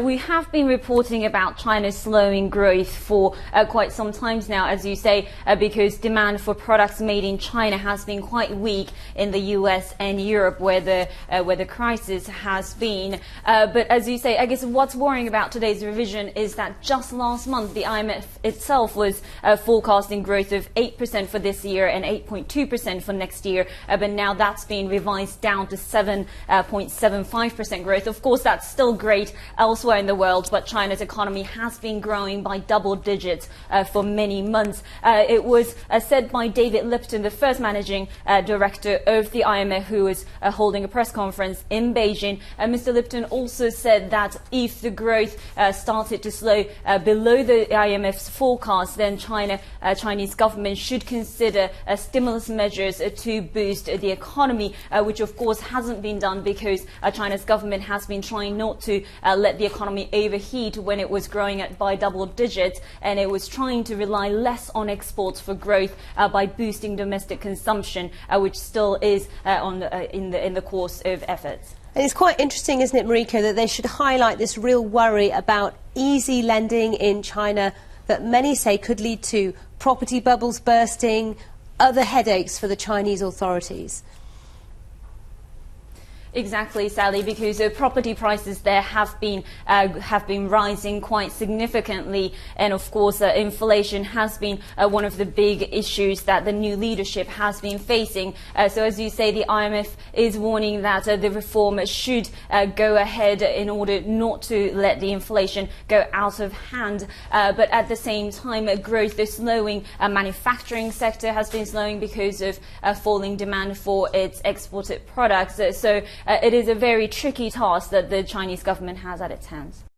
we have been reporting about China's slowing growth for quite some time now, as you say, because demand for products made in China has been quite weak in the US and Europe, where the crisis has been. But as you say, I guess what's worrying about today's revision is that just last month the IMF itself was forecasting growth of 8% for this year and 8.2% for next year, but now that's been revised down to 7.75% growth. Of course, that's still great elsewhere in the world, but China's economy has been growing by double digits for many months. It was said by David Lipton, the first managing director of the IMF, who was holding a press conference in Beijing. Mr. Lipton also said that if the growth started to slow below the IMF's forecast, then Chinese government should consider stimulus measures to boost the economy, which of course hasn't been done because China's government has been trying not to let the economy overheat when it was growing by double digits, and it was trying to rely less on exports for growth by boosting domestic consumption, which still is in the course of efforts. And it's quite interesting, isn't it, Mariko, that they should highlight this real worry about easy lending in China that many say could lead to property bubbles bursting, other headaches for the Chinese authorities. Exactly, Sally, because property prices there have been rising quite significantly, and of course inflation has been one of the big issues that the new leadership has been facing. So as you say, the IMF is warning that the reform should go ahead in order not to let the inflation go out of hand. But at the same time, growth is slowing. Manufacturing sector has been slowing because of falling demand for its exported products. So it is a very tricky task that the Chinese government has at its hands.